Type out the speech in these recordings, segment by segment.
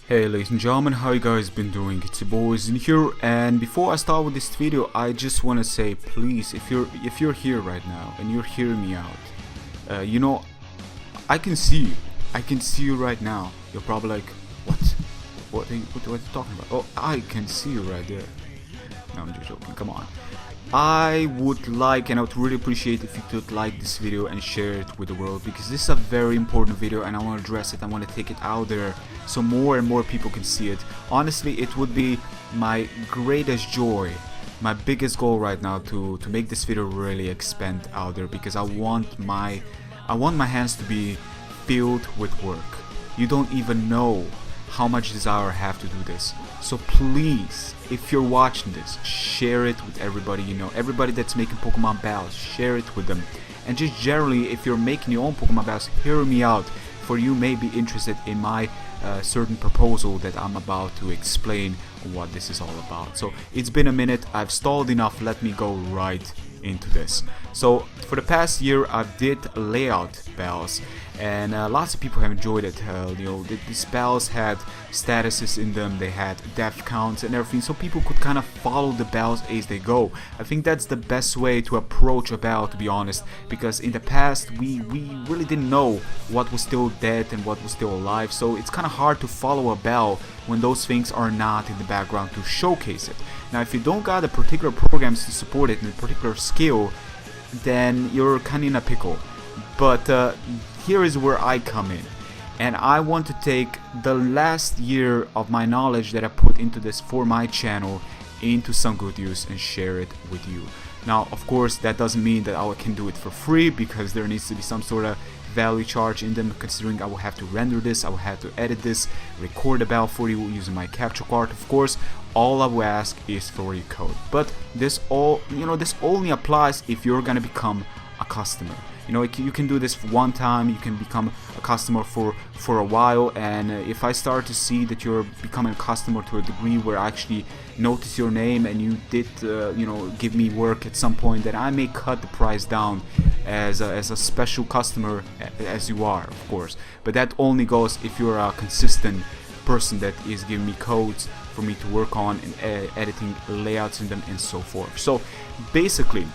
Hey ladies and gentlemen, how you guys been doing? It's your boys in here, and before I start with this video, I just want to say, please, if you're here right now and you're hearing me out, I can see you. I can see you right now. You're probably like, what are you talking about? Oh, I can see you right there. No, I'm just joking. Come on. I would like and I would really appreciate if you could like this video and share it with the world, because this is a very important video and I want to address it. I want to take it out there so more and more people can see it. Honestly, it would be my greatest joy, my biggest goal right now to make this video really expand out there, because I want my hands to be filled with work. You don't even know how much desire I have to do this. So please, if you're watching this, share it with everybody you know, everybody that's making Pokemon battles, share it with them. And just generally, if you're making your own Pokemon battles, hear me out, for you may be interested in my certain proposal that I'm about to explain what this is all about. So it's been a minute, I've stalled enough, let me go right into this. So for the past year I did layout battles, and lots of people have enjoyed it. These battles had statuses in them, they had death counts and everything, so people could kind of follow the battles as they go. I think that's the best way to approach a battle, to be honest, because in the past we really didn't know what was still dead and what was still alive, so it's kind of hard to follow a battle when those things are not in the background to showcase it. Now if you don't got a particular programs to support it in a particular skill, then you're kind of in a pickle. But here is where I come in, and I want to take the last year of my knowledge that I put into this for my channel into some good use and share it with you. Now of course that doesn't mean that I can do it for free, because there needs to be some sort of value charge in them, considering I will have to render this, I will have to edit this, record the battle for you using my capture card. Of course, all I will ask is for your code, but this only applies if you're gonna become a customer. You can do this one time, you can become a customer for a while, and if I start to see that you're becoming a customer to a degree where I actually notice your name and you did give me work at some point, then I may cut the price down as a special customer as you are, of course. But that only goes if you're a consistent person that is giving me codes for me to work on and editing layouts in them and so forth. So basically,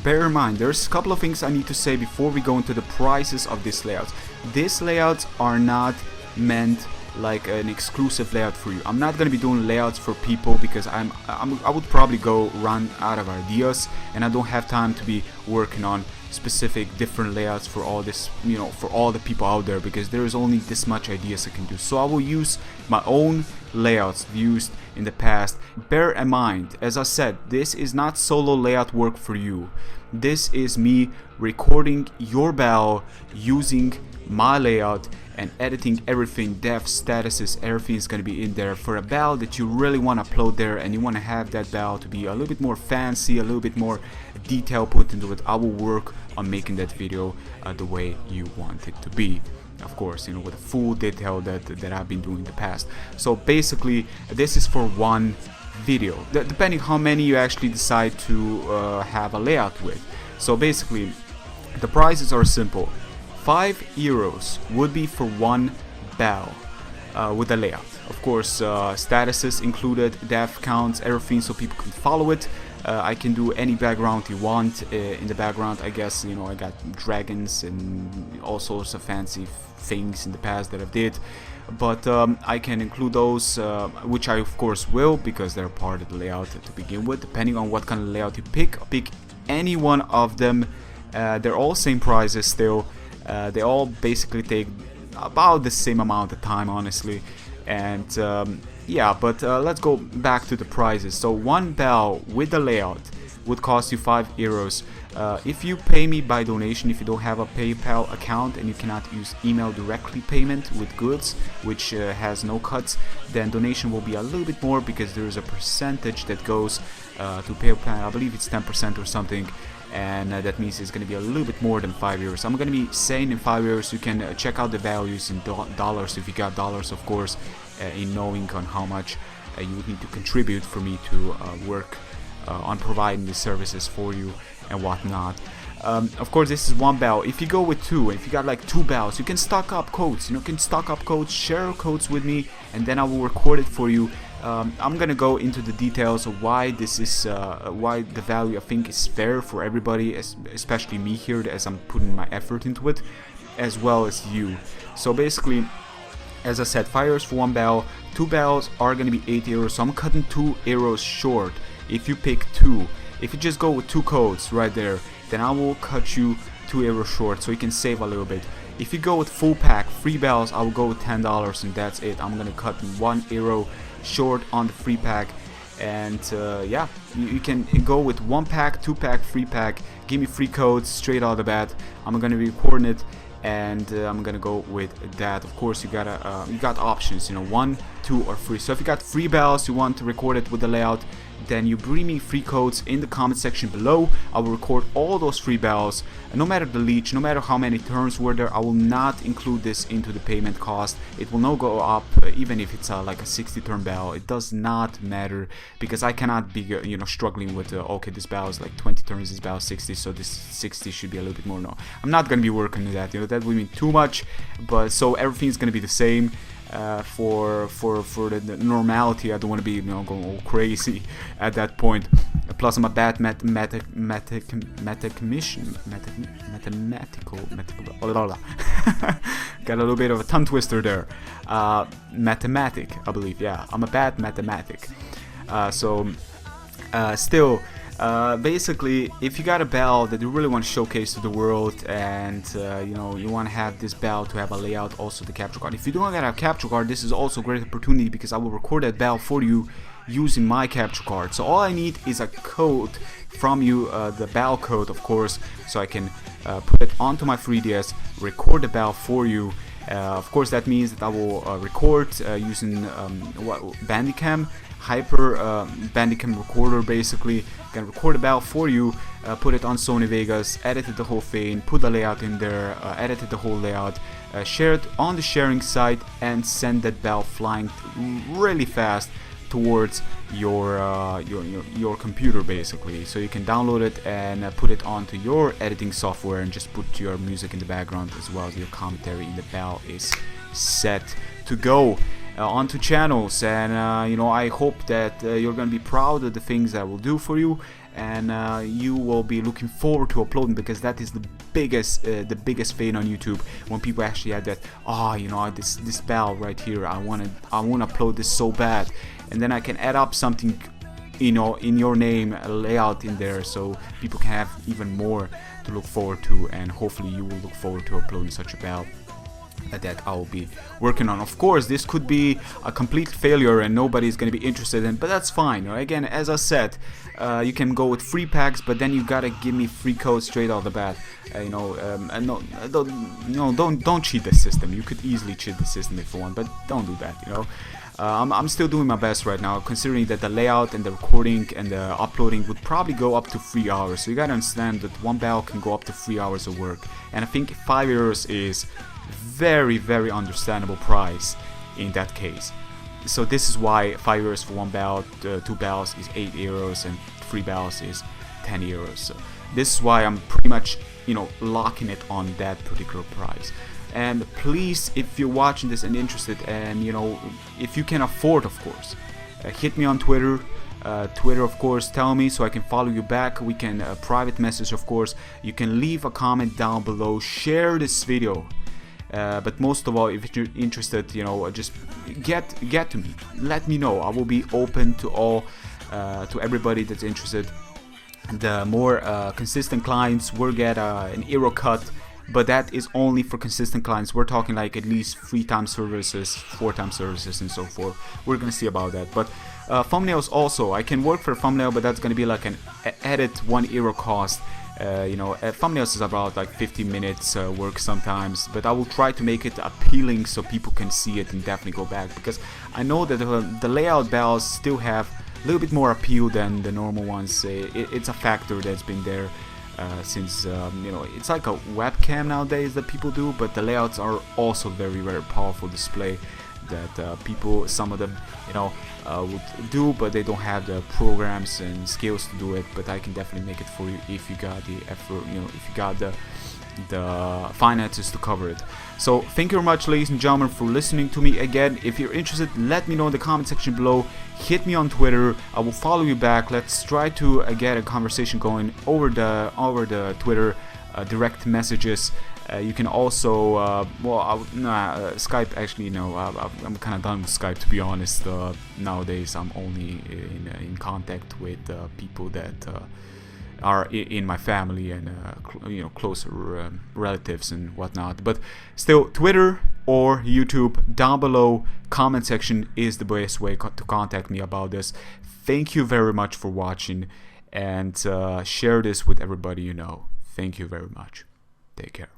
bear in mind, there's a couple of things I need to say before we go into the prices of these layouts. These layouts are not meant like an exclusive layout for you. I'm not going to be doing layouts for people, because I would probably run out of ideas, and I don't have time to be working on specific different layouts for all this, for all the people out there, because there is only this much ideas I can do. So I will use my own layouts used in the past. Bear in mind, as I said, this is not solo layout work for you. This is me recording your battle using my layout and editing everything, dev statuses, everything is going to be in there for a battle that you really want to upload there, and you want to have that battle to be a little bit more fancy, a little bit more detail put into it. I will work on making that video the way you want it to be, of course, with a full detail that I've been doing in the past. So basically this is for one video, depending how many you actually decide to have a layout with. So basically the prices are simple. €5 would be for one battle with a layout. Of course, statuses included, death counts, everything, so people can follow it. I can do any background you want in the background. I guess I got dragons and all sorts of fancy things in the past that I did, but I can include those, which I of course will, because they're part of the layout to begin with. Depending on what kind of layout you pick any one of them. They're all same prices still. They all basically take about the same amount of time, honestly, and yeah, but let's go back to the prices. So one battle with the layout would cost you €5. If you pay me by donation, if you don't have a PayPal account and you cannot use email directly payment with goods, which has no cuts, then donation will be a little bit more, because there is a percentage that goes to PayPal. I believe it's 10% or something, and that means it's going to be a little bit more than €5. I'm going to be saying in €5. You can check out the values in dollars if you got dollars, of course, in knowing on how much you would need to contribute for me to work on providing the services for you and whatnot. Of course, this is one bell. If you go with two, if you got like two bells, you can stock up codes. You can stock up codes, share codes with me, and then I will record it for you. I'm gonna go into the details of why this is, why the value I think is fair for everybody, especially me here, as I'm putting my effort into it, as well as you. So basically, as I said, 5 euros for one bell. Two bells are gonna be 8 euros, so I'm cutting 2 euros short. If you pick two, if you just go with two codes right there, then I will cut you 2 euros short, so you can save a little bit. If you go with full pack, 3 bells, I will go with $10, and that's it. I'm gonna cut 1 euro short on the free pack, and yeah, you can go with 1 pack, 2 pack, 3 pack. Give me free codes straight out of the bat. I'm gonna be recording it, and I'm gonna go with that. Of course, you got options, 1, 2, or 3. So if you got 3 bells, you want to record it with the layout, then you bring me free codes in the comment section below. I will record all those 3 bells, and no matter the leech, no matter how many turns were there, I will not include this into the payment cost. It will not go up, even if it's like a 60 turn bell. It does not matter, because I cannot be struggling with okay, this bell is like 20 turns, this bell is 60, so this 60 should be a little bit more. No, I'm not gonna be working on that. That would mean too much. But so everything's gonna be the same. For the normality, I don't want to be going all crazy at that point. Plus, I'm a bad mathematical got a little bit of a tongue twister there. Mathematic, I believe. Yeah, I'm a bad mathematic. Still. Basically, if you got a bell that you really want to showcase to the world, and you want to have this bell to have a layout, also the capture card. If you don't get a capture card, this is also a great opportunity, because I will record that bell for you using my capture card. So all I need is a code from you, the bell code, of course, so I can put it onto my 3DS, record the bell for you. Of course, that means that I will record using Bandicam. Hyper Bandicam recorder, basically can record a bell for you, put it on Sony Vegas, edited the whole thing, put the layout in there, edited the whole layout, share it on the sharing site, and send that bell flying really fast towards your computer, basically, so you can download it and put it onto your editing software, and just put your music in the background as well as your commentary, and the bell is set to go onto channels. And I hope that you're gonna be proud of the things I will do for you, and you will be looking forward to uploading, because that is the biggest thing on YouTube, when people actually have that, this bell right here, I want to upload this so bad, and then I can add up something in your name, a layout in there, so people can have even more to look forward to, and hopefully you will look forward to uploading such a bell that I will be working on. Of course, this could be a complete failure and nobody's going to be interested in, but that's fine. Again, as I said, you can go with free packs, but then you gotta give me free codes straight out the bat. And don't cheat the system. You could easily cheat the system if you want, but don't do that. I'm still doing my best right now, considering that the layout and the recording and the uploading would probably go up to 3 hours. So you gotta understand that one bell can go up to 3 hours of work, and I think 5 euros is very, very understandable price in that case. So this is why 5 euros for one bell, 2 bells is 8 euros, and 3 bells is 10 euros. So this is why I'm pretty much locking it on that particular price. And please, if you're watching this and interested, and if you can afford, of course, hit me on Twitter. Of course, tell me so I can follow you back. We can private message, of course. You can leave a comment down below, share this video. But most of all, if you're interested, just get to me. Let me know. I will be open to all, to everybody that's interested. The more consistent clients will get an euro cut, but that is only for consistent clients. We're talking like at least 3 times services, 4 times services, and so forth. We're gonna see about that. But thumbnails also, I can work for a thumbnail, but that's gonna be like an edit 1 euro cost. Thumbnails is about like 15 minutes work sometimes, but I will try to make it appealing so people can see it and definitely go back, because I know that the layout bells still have a little bit more appeal than the normal ones. It's a factor that's been there since it's like a webcam nowadays that people do, but the layouts are also very, very powerful display that people, some of them, would do, but they don't have the programs and skills to do it. But I can definitely make it for you if you got the effort, if you got the finances to cover it. So thank you very much, ladies and gentlemen, for listening to me. Again, if you're interested, let me know in the comment section below. Hit me on Twitter, I will follow you back. Let's try to get a conversation going over the Twitter direct messages. You can also Skype, actually, I'm kind of done with Skype, to be honest. Nowadays I'm only in contact with people that are in my family and closer relatives and whatnot. But still, Twitter or YouTube, down below comment section is the best way to contact me about this. Thank you very much for watching, and share this with everybody you know. Thank you very much. Take care.